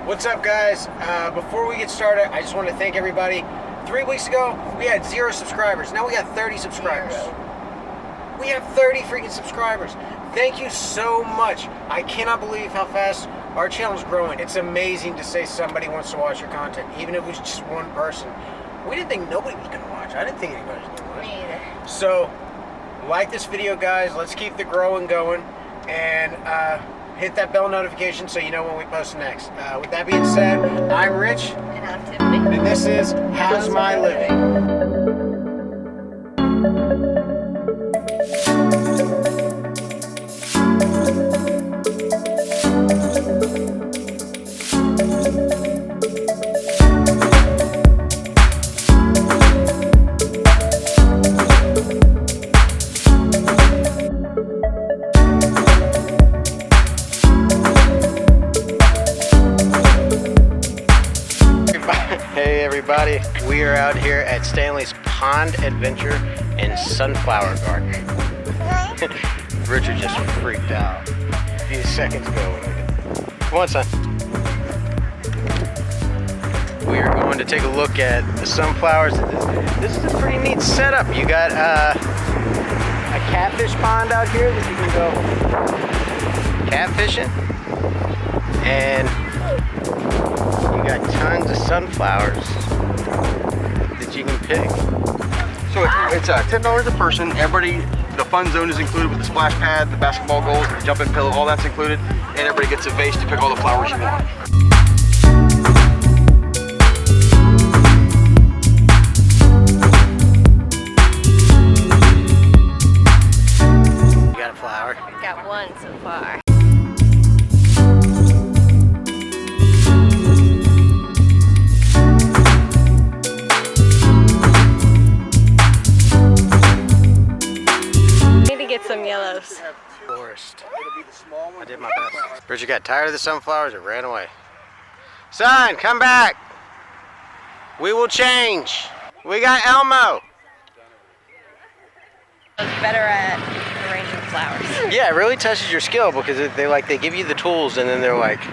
What's up, guys? Before we get started, I just want to thank everybody. 3 weeks ago, we had 0 subscribers. Now we got 30 subscribers. We have 30 freaking subscribers. Thank you so much. I cannot believe how fast our channel is growing. It's amazing to say somebody wants to watch your content, even if it was just one person. We didn't think nobody was going to watch. I didn't think anybody was going to watch. Me either. So, like this video, guys. Let's keep the growing going. And hit that bell notification so you know when we post next. With that being said, I'm Rich. And I'm Tiffany. And this is How's My Living? Hey everybody, we are out here at Stanley's Pond Adventure and Sunflower Garden. Richard just freaked out a few seconds ago. Come on, son. We are going to take a look at the sunflowers. This is a pretty neat setup. You got a catfish pond out here that you can go catfishing, and you got tons of sunflowers that you can pick. So it's $10 a person. Everybody, the fun zone is included with the splash pad, the basketball goals, the jumping pillow, all that's included. And everybody gets a vase to pick all the flowers you want. You got a flower? Got one so far. Get some yellows. Forest. I did my best. Richard got tired of the sunflowers and ran away. Son, come back. We will change. We got Elmo. I was better at arranging flowers. Yeah, it really touches your skill because they give you the tools and then they're like,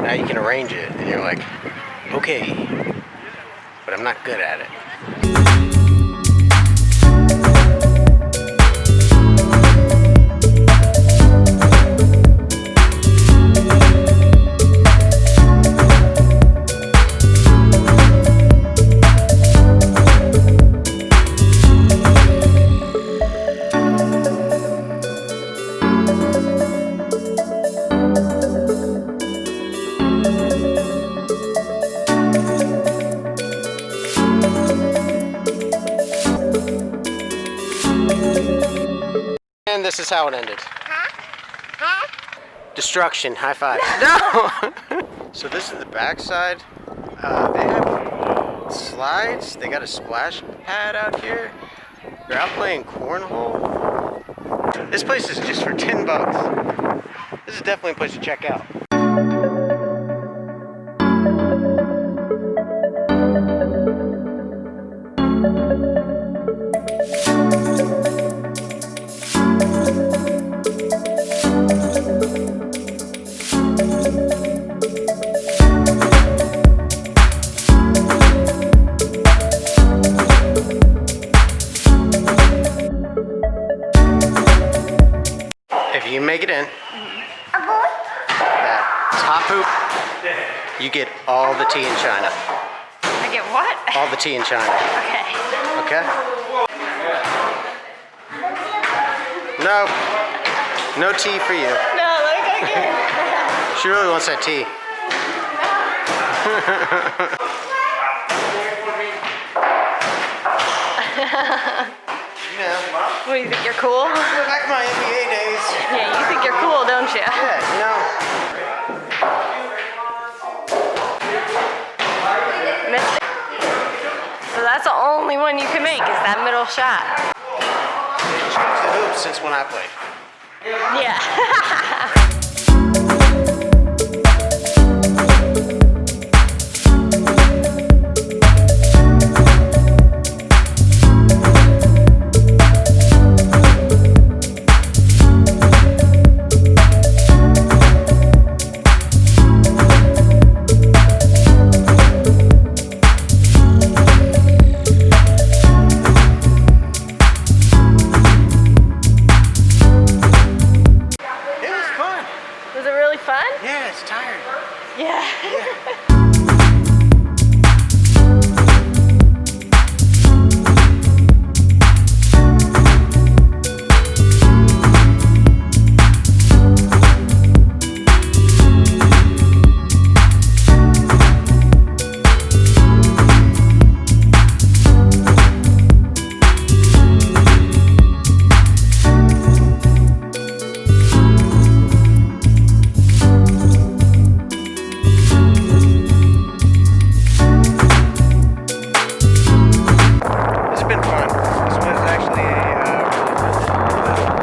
now you can arrange it. And you're like, okay, but I'm not good at it. And this is how it ended. Destruction. High five. No! So this is the back side. They have slides. They got a splash pad out here. They're out playing cornhole. This place is just for $10. This is definitely a place to check out. If you make it in, that top hoop, you get all the tea in China. I get what? All the tea in China. Okay. Okay? No. No tea for you. No, let me go again. She really wants that tea. Yeah. What, do you think you're cool? Back in my NBA days. Yeah, you think you're cool, don't you? Yeah, you know. Missed it. So that's the only one you can make, is that middle shot. They changed the hoops since when I played. Yeah. tired. Yeah. This has been fun. This was actually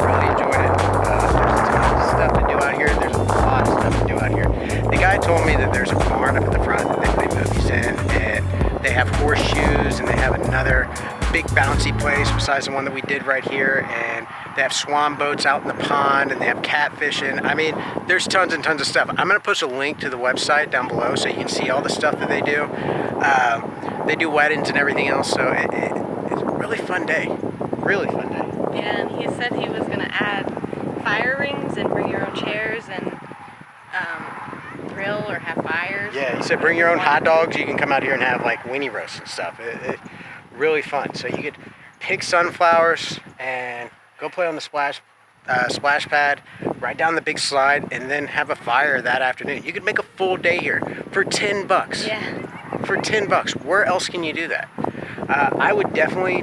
really enjoyed it. There's a ton of stuff to do out here. There's a lot of stuff to do out here. The guy told me that there's a barn up at the front that they play movies in, and they have horseshoes, and they have another big bouncy place besides the one that we did right here, and they have swan boats out in the pond, and they have catfishing. I mean, there's tons and tons of stuff. I'm gonna post a link to the website down below so you can see all the stuff that they do. They do weddings and everything else, so it's a really fun day. Really fun day. Yeah, and he said he was gonna add fire rings and bring your own chairs and grill or have fires. Yeah, he said bring your own hot dogs. You can come out here and have like weenie roasts and stuff. Really fun. So you could pick sunflowers and go play on the splash pad, ride down the big slide, and then have a fire that afternoon. You could make a full day here for $10. Yeah. For $10. Where else can you do that? I would definitely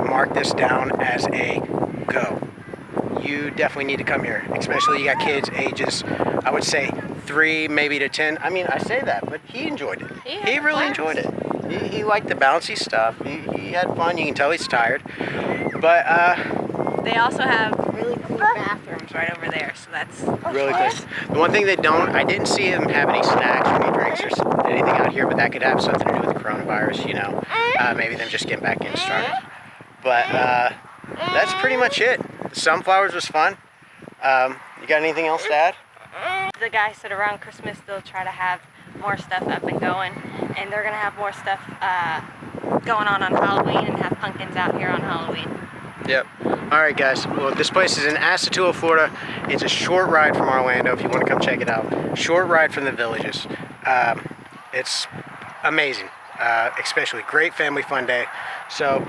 mark this down as a go. You definitely need to come here, especially you got kids ages, I would say 3 maybe to 10. I mean, I say that, but he enjoyed it. He really enjoyed it. He liked the bouncy stuff. He had fun. You can tell he's tired. But They also have really clean bathrooms right over there, so that's really good. The one thing I didn't see him have any snacks or any drinks or anything out here, but that could have something to do with the coronavirus, you know. Maybe them just getting back in started. But that's pretty much it. The sunflowers was fun. You got anything else to add? The guy said around Christmas they'll try to have more stuff up and going, and they're gonna have more stuff going on Halloween and have pumpkins out here on Halloween. Yep. All right, guys. Well, this place is in Astatula, Florida. It's a short ride from Orlando if you want to come check it out. Short ride from the villages. It's amazing, especially great family fun day. So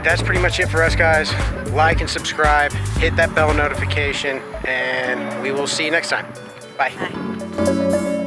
that's pretty much it for us, guys. Like and subscribe, hit that bell notification, and we will see you next time. Bye. Bye.